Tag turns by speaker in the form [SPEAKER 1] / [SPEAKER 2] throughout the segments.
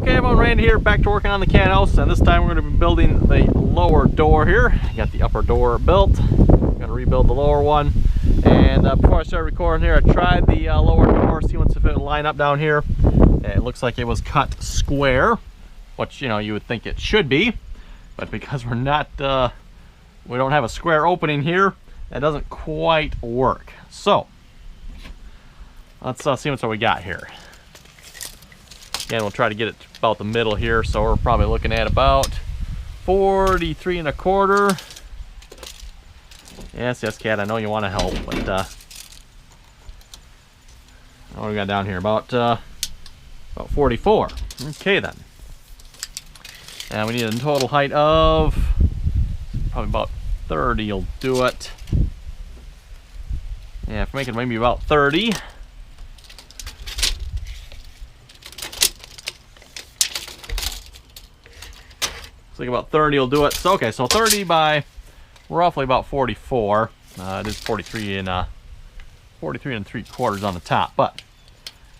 [SPEAKER 1] Okay, everyone, Randy here, back to working on the cat house, and this time we're going to be building the lower door here. Got the upper door built. I'm going to rebuild the lower one. And before I start recording here, I tried the lower door, see if it would line up down here. And it looks like it was cut square, which, you know, you would think it should be, but because we're not, we don't have a square opening here, that doesn't quite work. So let's see what we got here. Again, we'll try to get it about the middle here, so we're probably looking at about 43 1/4. Yes, Cat, I know you want to help, but what do we got down here? About 44. Okay, then. And we need a total height of probably about 30 will do it. Yeah, if we make it maybe about 30. Looks like about 30 will do it. So okay, so 30 by roughly about 44. It is 43 and 3/4 on the top, but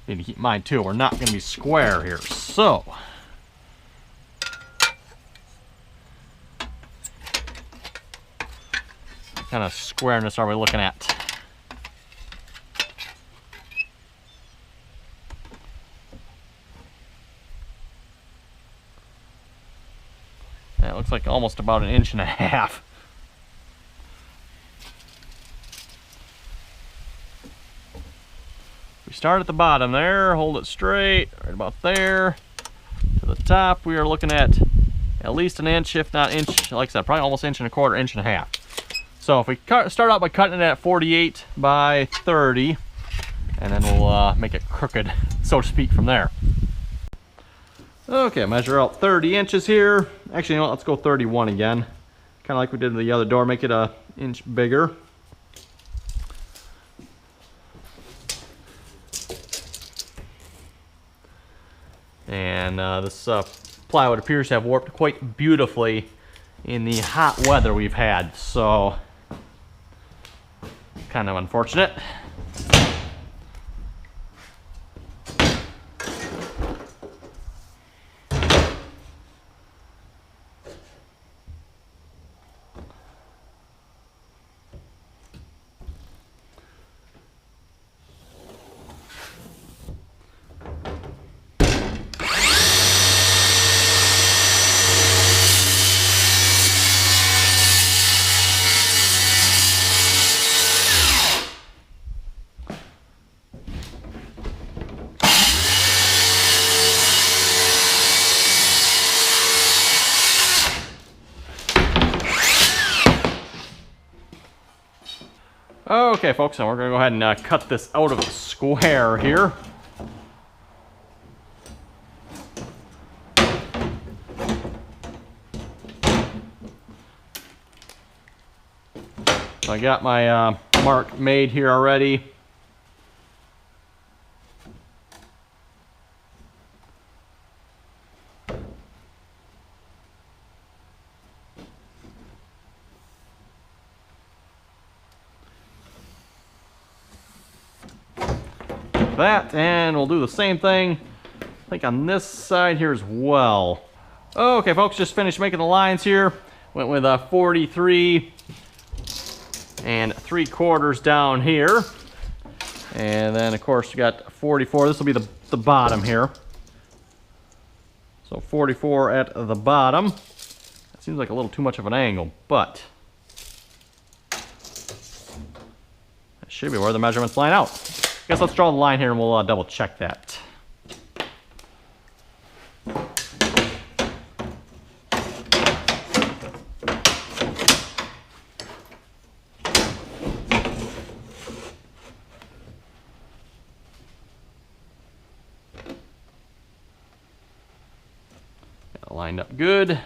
[SPEAKER 1] need to keep in mind too, we're not going to be square here. So what kind of squareness are we looking at? It looks like almost about 1.5 inches. We start at the bottom there, hold it straight, right about there. To the top, we are looking at least 1 inch, if not inch, like I said, probably almost 1.25 inches, 1.5 inches. So if we start out by cutting it at 48 by 30, and then we'll make it crooked, so to speak, from there. Okay, measure out 30 inches here. Actually, you know what, let's go 31 again. Kind of like we did with the other door, make it 1 inch bigger. And this plywood appears to have warped quite beautifully in the hot weather we've had, so kind of unfortunate. Okay, folks, and we're going to go ahead and cut this out of the square here. So I got my mark made here already. That, and we'll do the same thing I think on this side here as well. Okay, folks, just finished making the lines here. Went with a 43 3/4 down here, and then of course we got 44. This will be the bottom here, so 44 at the bottom. That seems like a little too much of an angle, but that should be where the measurements line out. I guess let's draw the line here and we'll double check that. Got it lined up good.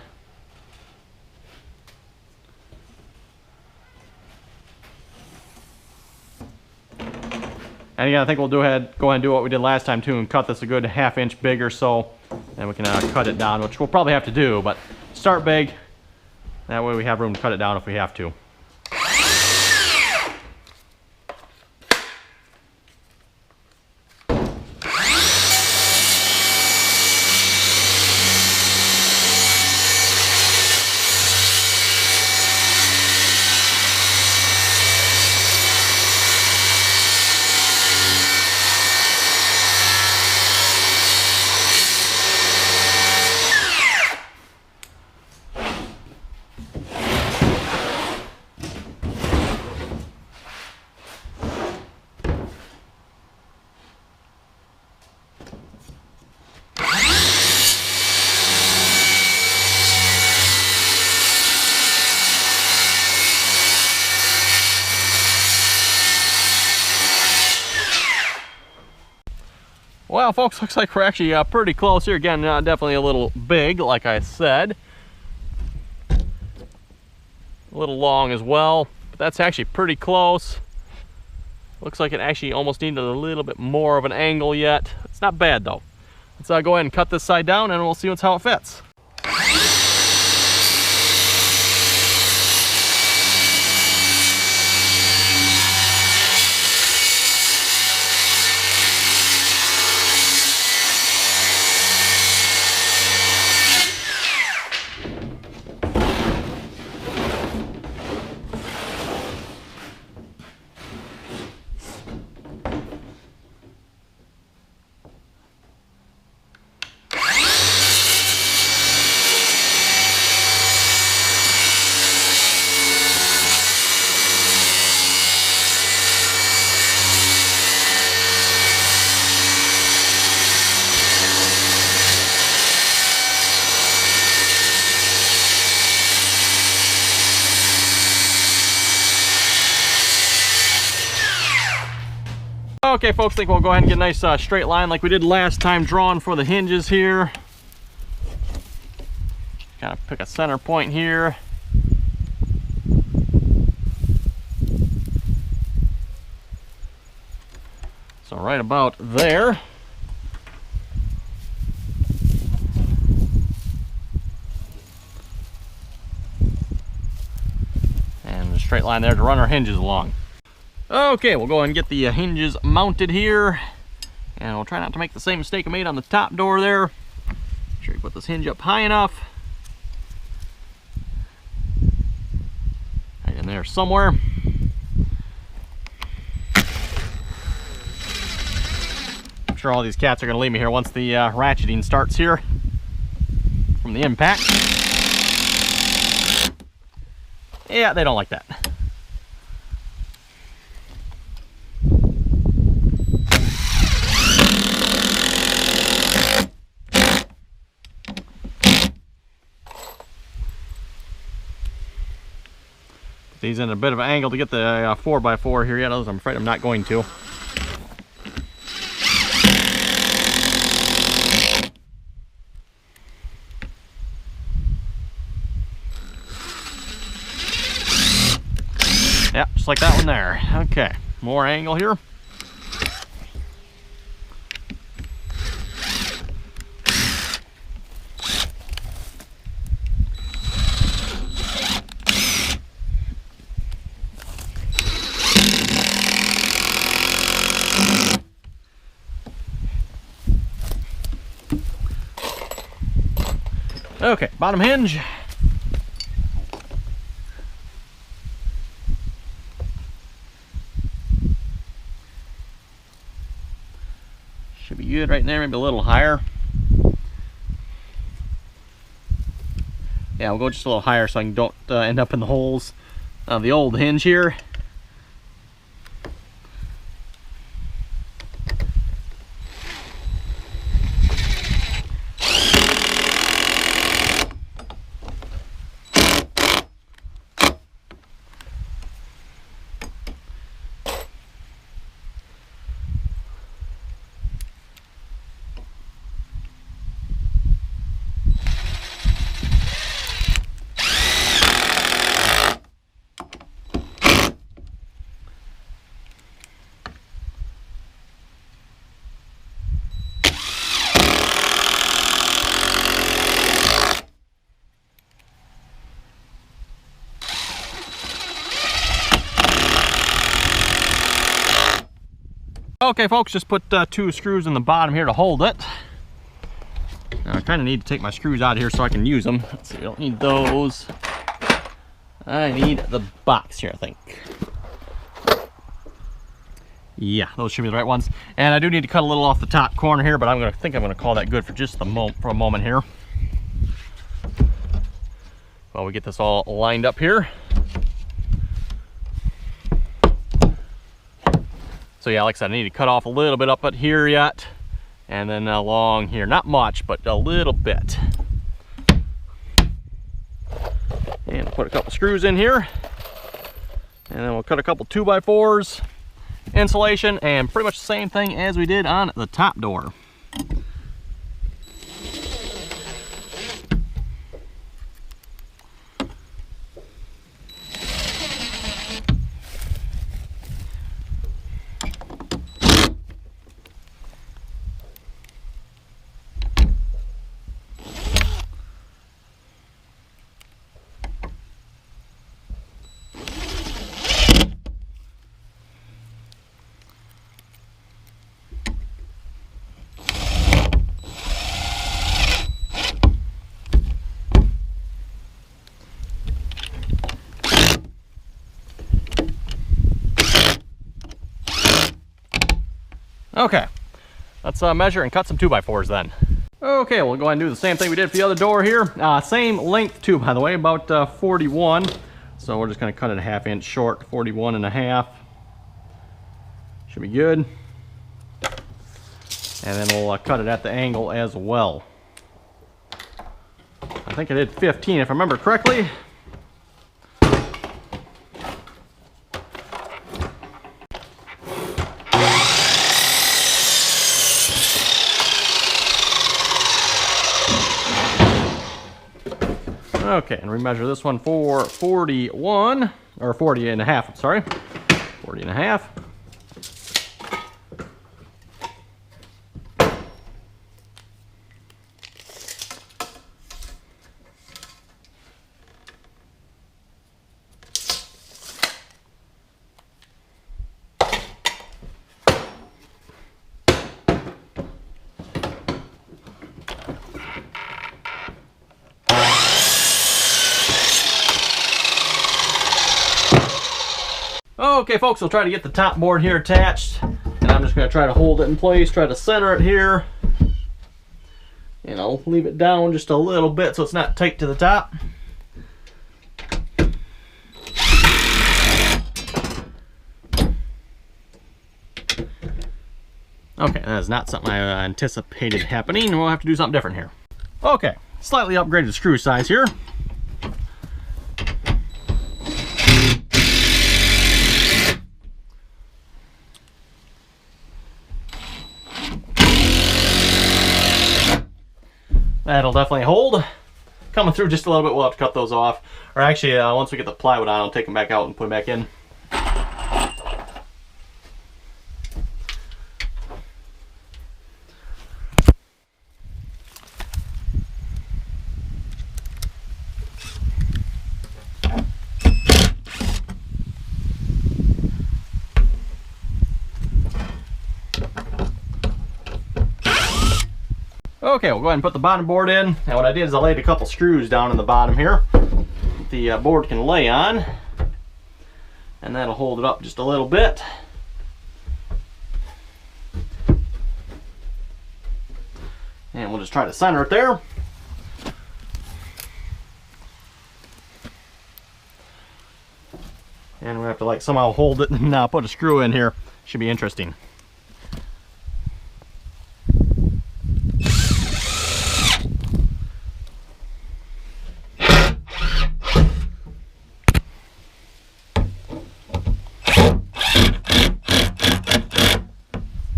[SPEAKER 1] And again, I think we'll go ahead and do what we did last time too, and cut this a good 1/2 inch bigger, so then we can cut it down, which we'll probably have to do, but start big. That way we have room to cut it down if we have to. Well, folks, looks like we're actually pretty close here. Again, definitely a little big, like I said. A little long as well, but that's actually pretty close. Looks like it actually almost needed a little bit more of an angle yet. It's not bad though. Let's go ahead and cut this side down and we'll see how it fits. Okay, folks, I think we'll go ahead and get a nice straight line like we did last time, drawing for the hinges here. Kind of pick a center point here. So right about there. And a straight line there to run our hinges along. Okay, we'll go ahead and get the hinges mounted here, and we'll try not to make the same mistake I made on the top door there. Make sure you put this hinge up high enough. Right in there somewhere. I'm sure all these cats are going to leave me here once the ratcheting starts here from the impact. Yeah, they don't like that. These in a bit of an angle to get the 4x4 here yet, I'm afraid I'm not going to. Yeah, just like that one there. Okay, more angle here. Okay, bottom hinge. Should be good right there, maybe a little higher. Yeah, we'll go just a little higher so I don't end up in the holes of the old hinge here. Okay, folks, just put 2 screws in the bottom here to hold it. Now, I kind of need to take my screws out of here so I can use them. Let's see, I don't need those. I need the box here, I think. Yeah, those should be the right ones. And I do need to cut a little off the top corner here, but I'm gonna call that good for just for a moment here. While we get this all lined up here. So yeah, like I said, I need to cut off a little bit up at here yet, and then along here. Not much, but a little bit. And I'll put a couple screws in here, and then we'll cut a couple 2x4s, insulation, and pretty much the same thing as we did on the top door. Okay, let's measure and cut some 2x4s then. Okay, we'll go ahead and do the same thing we did for the other door here. Same length too, by the way, about 41. So we're just gonna cut it a 1/2 inch short, 41 and a half. Should be good. And then we'll cut it at the angle as well. I think I did 15 if I remember correctly. Okay, and we measure this one for 41, or 40 and a half, I'm sorry. 40 and a half. Okay folks, we'll try to get the top board here attached, and I'm just going to try to hold it in place, try to center it here, and I'll leave it down just a little bit so it's not tight to the top. Okay, that is not something I anticipated happening. We'll have to do something different here. Okay, slightly upgraded screw size here. That'll definitely hold. Coming through just a little bit, we'll have to cut those off. Or actually, once we get the plywood on, I'll take them back out and put them back in. Okay, we'll go ahead and put the bottom board in. And what I did is I laid a couple screws down in the bottom here the board can lay on, and that'll hold it up just a little bit. And we'll just try to center it there. And we have to like somehow hold it and put a screw in here. Should be interesting.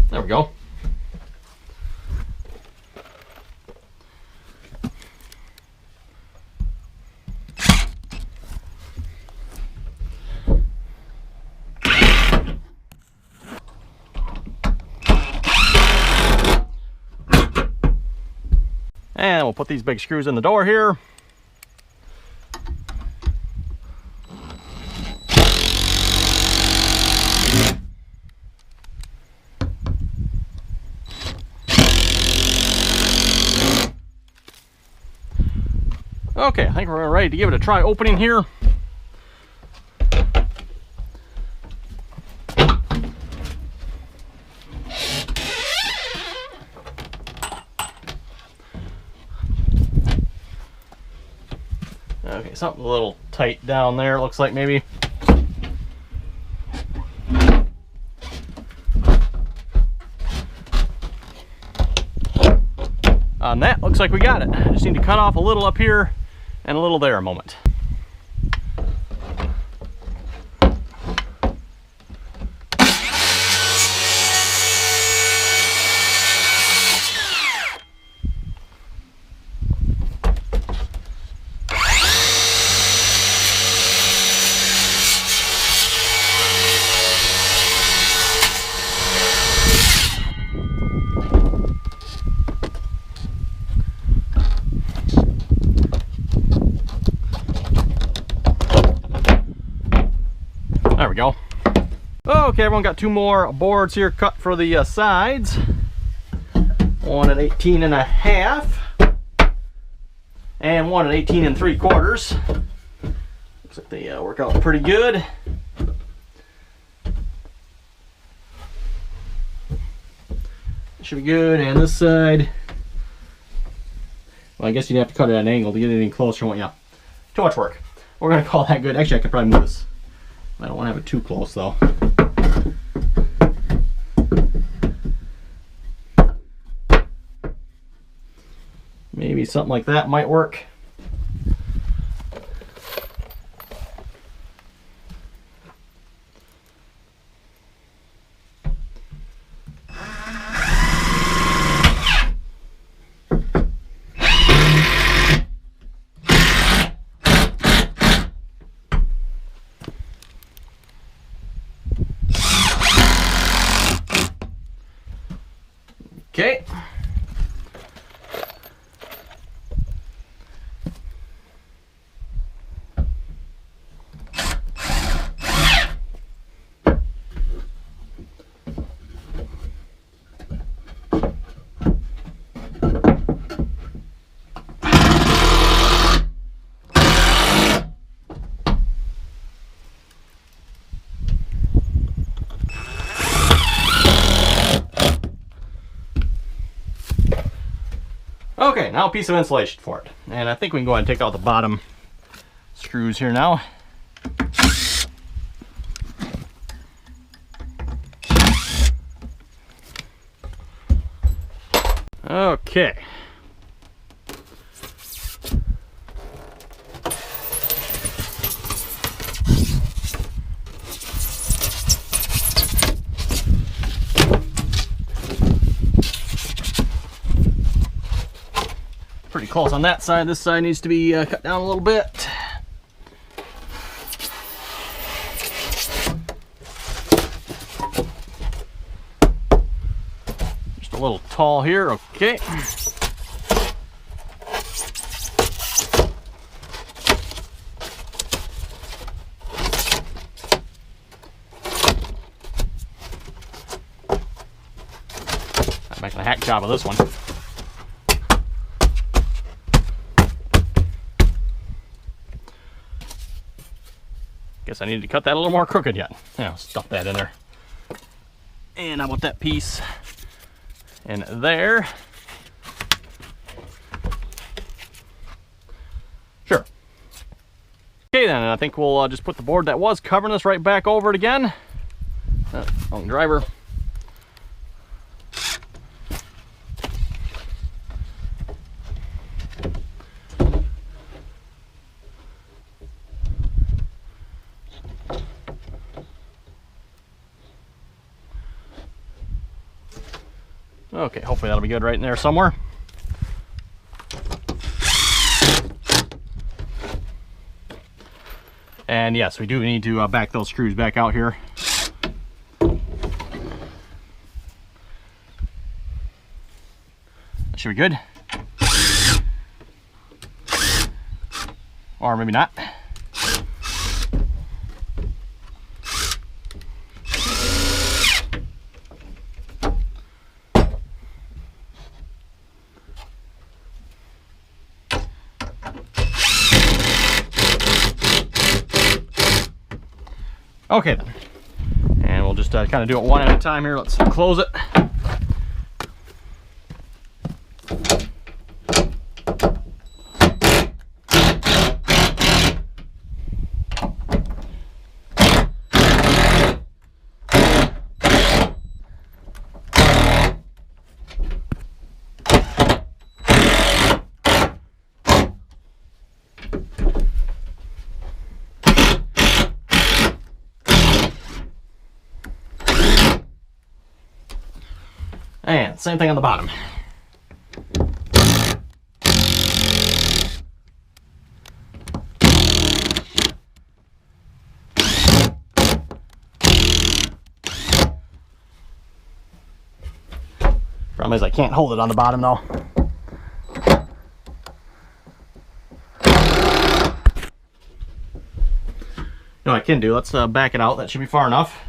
[SPEAKER 1] There we go. And we'll put these big screws in the door here. Okay, I think we're ready to give it a try opening here. Okay, something a little tight down there, looks like maybe. On that, looks like we got it. I just need to cut off a little up here and a little there a moment. There we go. Okay, everyone got two more boards here cut for the sides. One at 18 and a half and one at 18 and 3/4. Looks like they work out pretty good. Should be good. And this side, well, I guess you'd have to cut it at an angle to get it any closer, won't you? Too much work. We're gonna call that good. Actually, I could probably move this. I don't want to have it too close though. Maybe something like that might work. Okay. Okay, now a piece of insulation for it. And I think we can go ahead and take out the bottom screws here now. Okay. Pretty close on that side. This side needs to be cut down a little bit. Just a little tall here. Okay. I'm making a hack job of this one. Guess I needed to cut that a little more crooked yet. Yeah, stuff that in there. And how about that piece in there? Sure. Okay then, I think we'll just put the board that was covering this right back over it again. Wrong driver. Okay, hopefully that'll be good right in there somewhere. And yes, we do need to back those screws back out here. That should be good. Or maybe not. Okay then, and we'll just kind of do it one at a time here. Let's close it. And same thing on the bottom. Problem is I can't hold it on the bottom though. You know what I can do? Let's back it out. That should be far enough.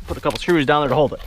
[SPEAKER 1] Put a couple screws down there to hold it.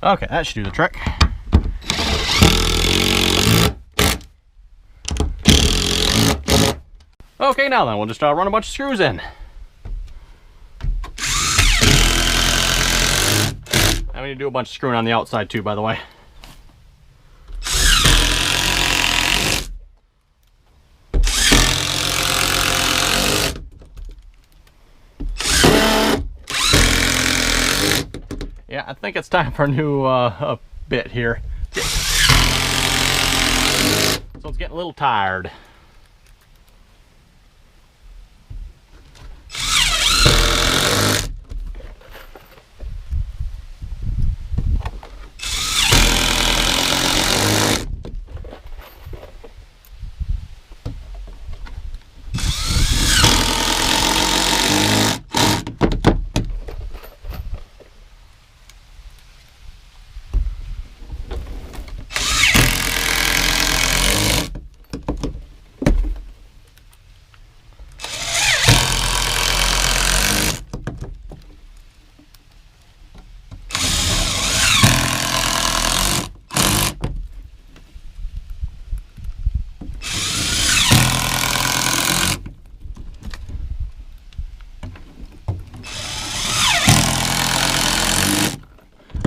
[SPEAKER 1] Okay, that should do the trick. Okay, now then, we'll just run a bunch of screws in. I'm going to do a bunch of screwing on the outside too, by the way. Yeah, I think it's time for a new bit here. So it's getting a little tired.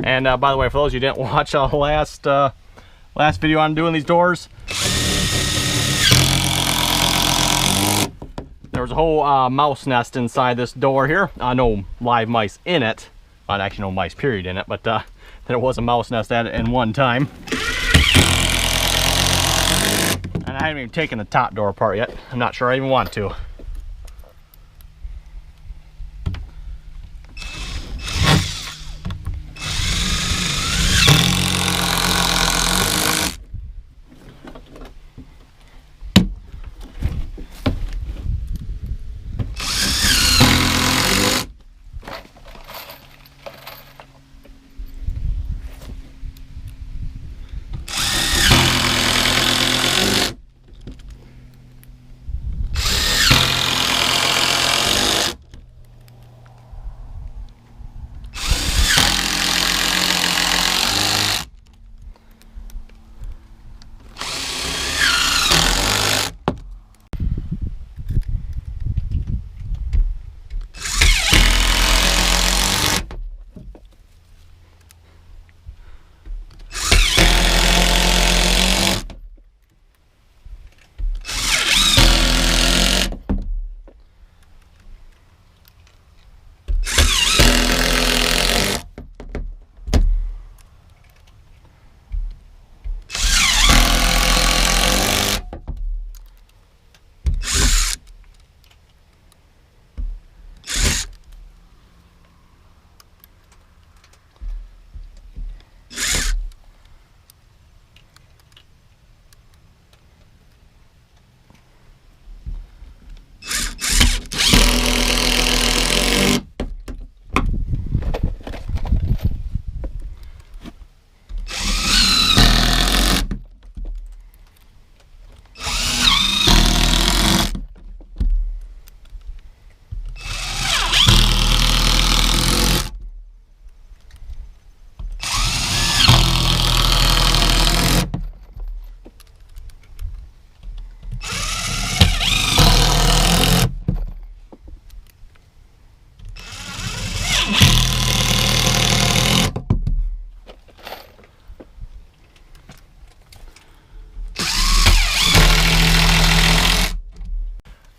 [SPEAKER 1] And by the way, for those of you who didn't watch last video on doing these doors, there was a whole mouse nest inside this door here. No live mice in it. Well, actually no mice period in it, but there was a mouse nest at it in one time. And I haven't even taken the top door apart yet. I'm not sure I even want to.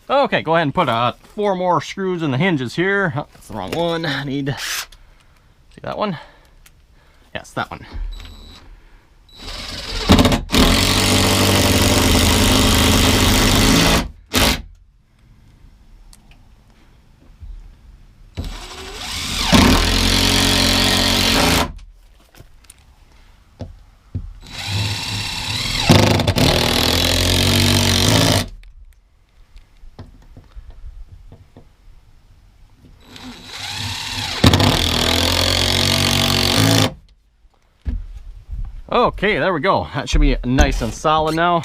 [SPEAKER 1] Okay, go ahead and put 4 more screws in the hinges here. Oh, that's the wrong one. I need, see that one? Yes, that one. Okay, there we go. That should be nice and solid now.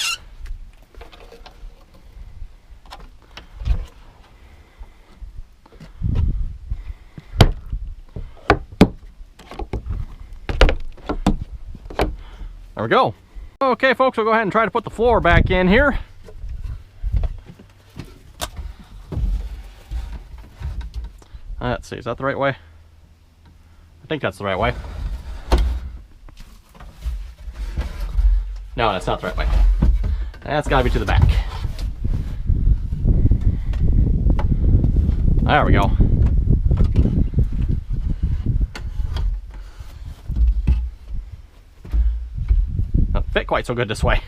[SPEAKER 1] There we go. Okay, folks, we'll go ahead and try to put the floor back in here. Let's see, is that the right way? I think that's the right way. No, that's not the right way. That's got to be to the back. There we go. Doesn't fit quite so good this way.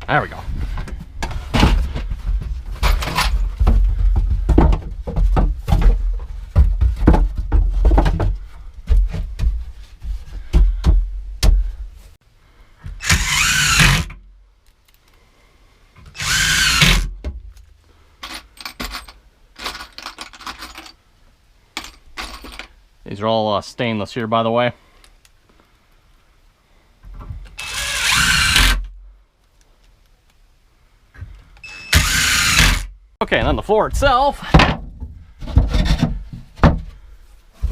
[SPEAKER 1] There we go. These are all stainless here, by the way. Okay, and then the floor itself.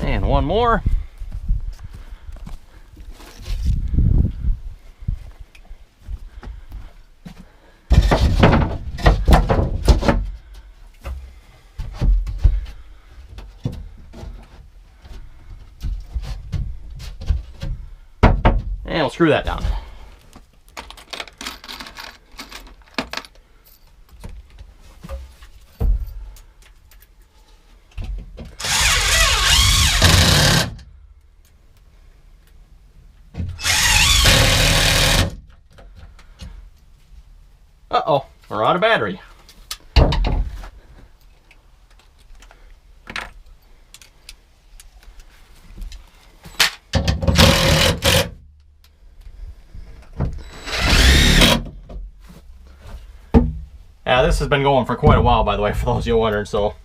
[SPEAKER 1] And one more. And we'll screw that down. Uh-oh, we're out of battery. Yeah, this has been going for quite a while, by the way, for those of you wondering, so.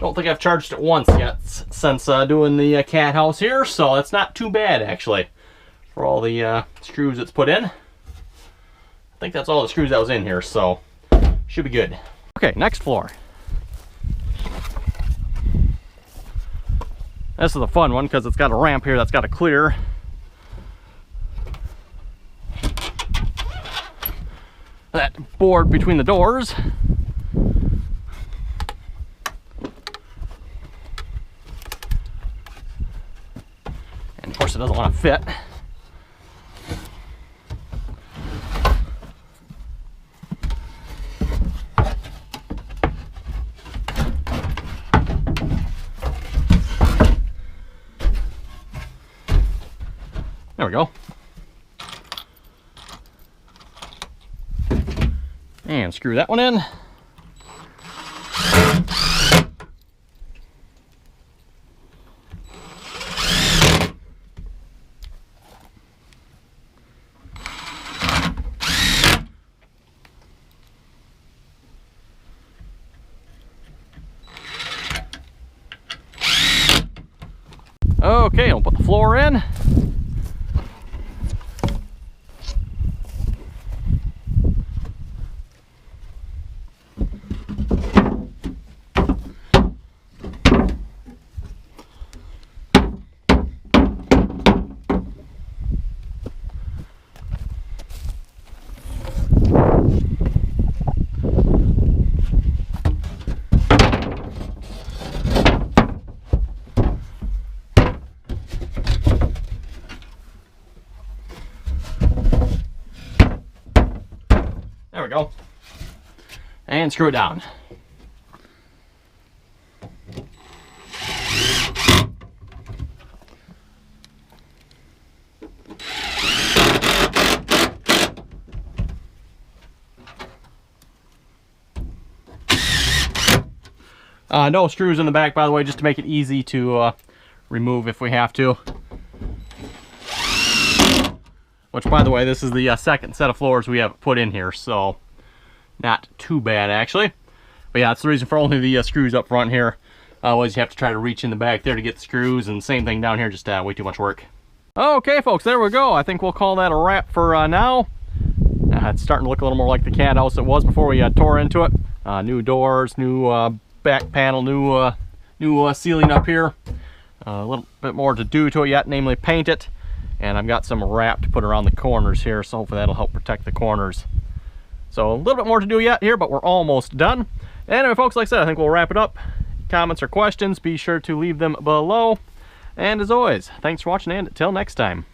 [SPEAKER 1] Don't think I've charged it once yet since doing the Cathouse here, so that's not too bad, actually, for all the screws it's put in. I think that's all the screws that was in here, so should be good. Okay, next floor. This is a fun one because it's got a ramp here that's got to clear. That board between the doors. And of course it doesn't want to fit. There we go. And screw that one in. Okay, I'll put the floor in. There we go. And screw it down. No screws in the back, by the way, just to make it easy to remove if we have to. Which, by the way, this is the second set of floors we have put in here, so not too bad, actually. But yeah, that's the reason for only the screws up front here. Otherwise, you have to try to reach in the back there to get the screws, and same thing down here, just way too much work. Okay, folks, there we go. I think we'll call that a wrap for now. It's starting to look a little more like the Cathouse it was before we tore into it. New doors, new back panel, new ceiling up here. A little bit more to do to it yet, namely paint it. And I've got some wrap to put around the corners here, so hopefully that'll help protect the corners. So a little bit more to do yet here, but we're almost done. Anyway, folks, like I said, I think we'll wrap it up. Comments or questions, be sure to leave them below. And as always, thanks for watching, and until next time.